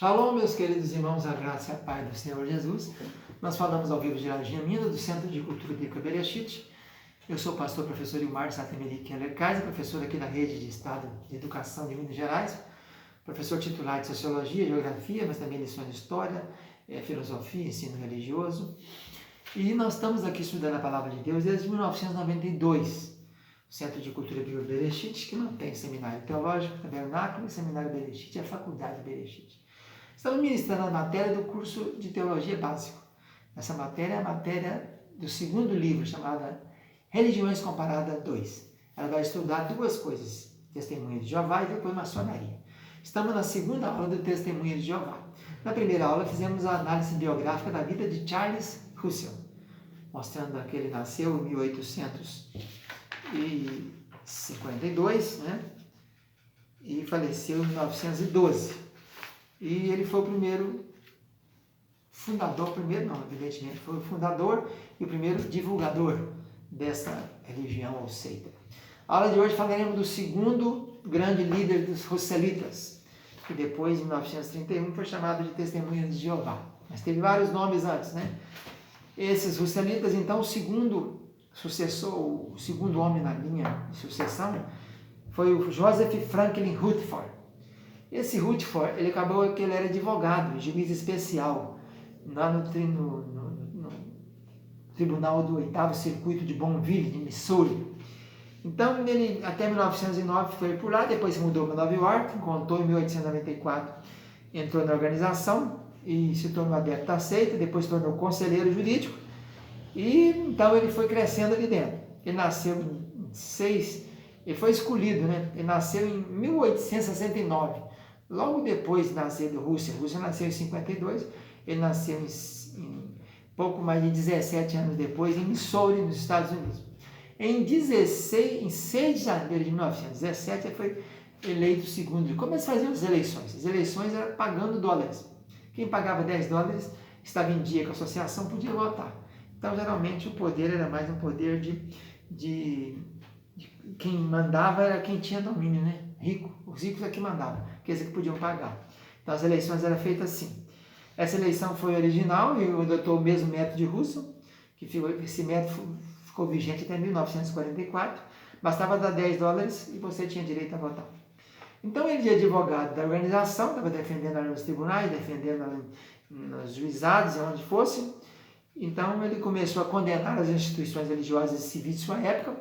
Shalom, meus queridos irmãos, a graça e a paz do Senhor Jesus. Nós falamos ao vivo de Laranjinha Mina, do Centro de Cultura Bíblica Bereshit. Eu sou o pastor professor Ilmar Satemeli Keller Kaiser, professor aqui da Rede de Estado de Educação de Minas Gerais, professor titular de Sociologia, Geografia, mas também lições de História, Filosofia, Ensino Religioso. E nós estamos aqui estudando a Palavra de Deus desde 1992. O Centro de Cultura Bíblica Bereshit, que mantém Seminário Teológico, Tabernáculo e Seminário Bereshit, e a Faculdade Bereshit. Estamos ministrando a matéria do curso de Teologia Básico. Essa matéria é a matéria do segundo livro, chamada Religiões Comparadas 2. Ela vai estudar duas coisas, Testemunha de Jeová e depois Maçonaria. Estamos na segunda aula do Testemunha de Jeová. Na primeira aula fizemos a análise biográfica da vida de Charles Russell, mostrando que ele nasceu em 1852, e faleceu em 1912. E ele foi o primeiro fundador, evidentemente, foi o fundador e o primeiro divulgador dessa religião ou seita. A aula de hoje falaremos do segundo grande líder dos Russelitas, que depois, em 1931, foi chamado de Testemunha de Jeová. Mas teve vários nomes antes, Esses Russelitas, então, o segundo sucessor, o segundo homem na linha de sucessão, foi o Joseph Franklin Rutherford. Esse Rutherford, ele acabou que ele era advogado, juiz especial, lá no Tribunal do 8º Circuito de Boonville, de Missouri. Então, ele até 1909 foi por lá, depois se mudou para Nova York, contou em 1894, entrou na organização e se tornou adepto à seita, depois se tornou conselheiro jurídico, e então ele foi crescendo ali dentro. Ele nasceu ele foi escolhido, Ele nasceu em 1869. Logo depois de nascer do Russell nasceu em 52, ele nasceu em pouco mais de 17 anos depois, em Missouri, nos Estados Unidos. Em 6 de janeiro de 1917, ele foi eleito segundo. Como eles faziam as eleições? As eleições eram pagando dólares. Quem pagava $10 estava em dia com a associação, podia votar. Então, geralmente, o poder era mais um poder de quem mandava era quem tinha domínio, Rico. Os ricos é que mandavam, aqueles que podiam pagar. Então, as eleições eram feitas assim. Essa eleição foi original e adotou o mesmo método de Russell, esse método ficou vigente até 1944. Bastava dar $10 e você tinha direito a votar. Então, ele é advogado da organização, estava defendendo ali nos tribunais, defendendo ali nos juizados, onde fosse. Então, ele começou a condenar as instituições religiosas e civis de sua época,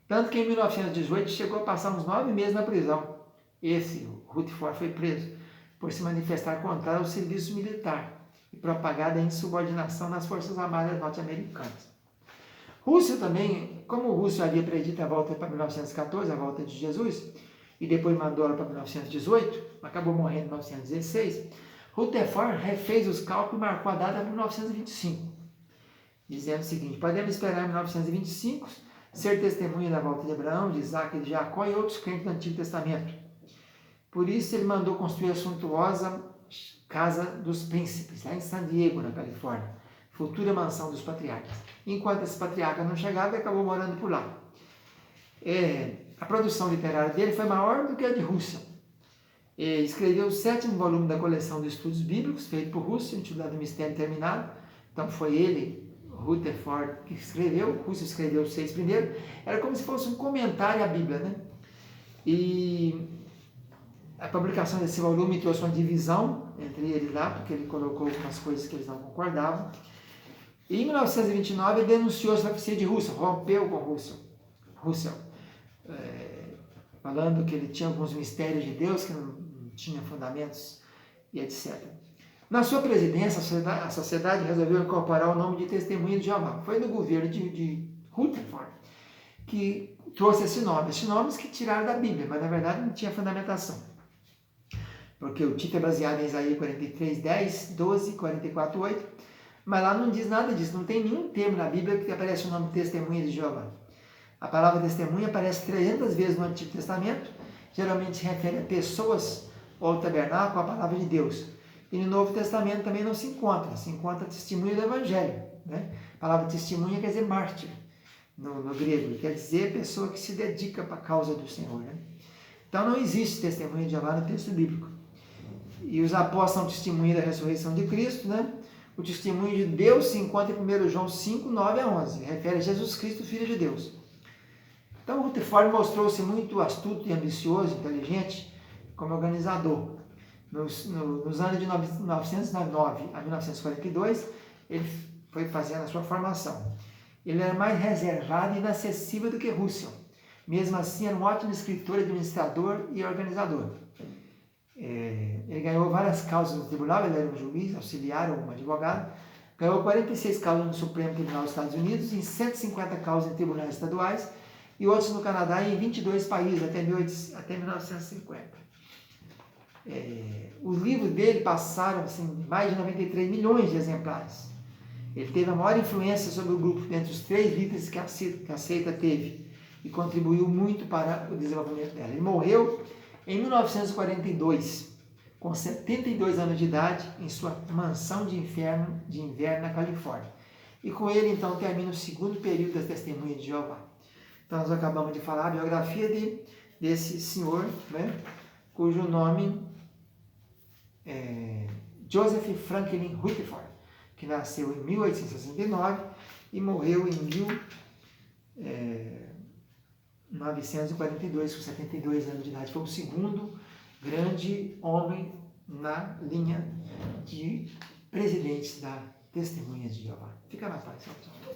tanto que em 1918 chegou a passar uns 9 meses na prisão. Esse Rutherford foi preso por se manifestar contra o serviço militar e propagar a insubordinação nas Forças Armadas norte-americanas. Russell também, como Russell havia predito a volta para 1914, a volta de Jesus, e depois mandou ela para 1918, acabou morrendo em 1916, Rutherford refez os cálculos e marcou a data para 1925, dizendo o seguinte: podemos esperar em 1925 ser testemunha da volta de Abraão, de Isaac e de Jacó e outros crentes do Antigo Testamento. Por isso, ele mandou construir a suntuosa Casa dos Príncipes, lá em San Diego, na Califórnia, futura mansão dos patriarcas. Enquanto esse patriarca não chegava, ele acabou morando por lá. A produção literária dele foi maior do que a de Russell. Escreveu o 7º volume da coleção de estudos bíblicos, feito por Russell, intitulado Mistério Terminado. Então, foi ele, Rutherford, que escreveu. Russell escreveu os 6 primeiros. Era como se fosse um comentário à Bíblia, E a publicação desse volume trouxe uma divisão entre eles lá, porque ele colocou algumas coisas que eles não concordavam. E em 1929 ele denunciou a supremacia de Russell, rompeu com Russell, falando que ele tinha alguns mistérios de Deus que não tinham fundamentos e etc. Na sua presidência, a sociedade resolveu incorporar o nome de Testemunha de Jeová. Foi no governo de Rutherford que trouxe esse nome. Esses nomes que tiraram da Bíblia, mas na verdade não tinha fundamentação. Porque o título é baseado em Isaías 43, 10, 12, 44, 8. Mas lá não diz nada disso. Não tem nenhum termo na Bíblia que aparece o nome Testemunha de Jeová. A palavra testemunha aparece 300 vezes no Antigo Testamento. Geralmente se refere a pessoas ou ao tabernáculo, a palavra de Deus. E no Novo Testamento também não se encontra. Se encontra testemunho do Evangelho. A palavra testemunha quer dizer mártir no grego. Quer dizer pessoa que se dedica para a causa do Senhor. Então não existe testemunha de Jeová no texto bíblico. E os apóstolos são testemunha da ressurreição de Cristo, né? O testemunho de Deus se encontra em 1 João 5, 9 a 11. Refere a Jesus Cristo, Filho de Deus. Então, Rutherford mostrou-se muito astuto e ambicioso, inteligente, como organizador. Nos anos de 1909 a 1942, ele foi fazendo a sua formação. Ele era mais reservado e inacessível do que Russell. Mesmo assim, era um ótimo escritor, administrador e organizador. Ele ganhou várias causas no tribunal, ele era um juiz, auxiliar ou um advogado. Ganhou 46 causas no Supremo Tribunal dos Estados Unidos, em 150 causas em tribunais estaduais e outros no Canadá e em 22 países até 1950. Os livros dele passaram assim, mais de 93 milhões de exemplares. Ele teve a maior influência sobre o grupo entre os 3 líderes que a seita teve e contribuiu muito para o desenvolvimento dela. Ele morreu em 1942, com 72 anos de idade, em sua mansão de inverno na Califórnia. E com ele, então, termina o segundo período das Testemunhas de Jeová. Então, nós acabamos de falar a biografia desse senhor, né, cujo nome é Joseph Franklin Rutherford, que nasceu em 1869 e morreu em 1942, com 72 anos de idade. Foi o segundo grande homem na linha de presidentes da Testemunhas de Jeová. Fica na paz, pessoal.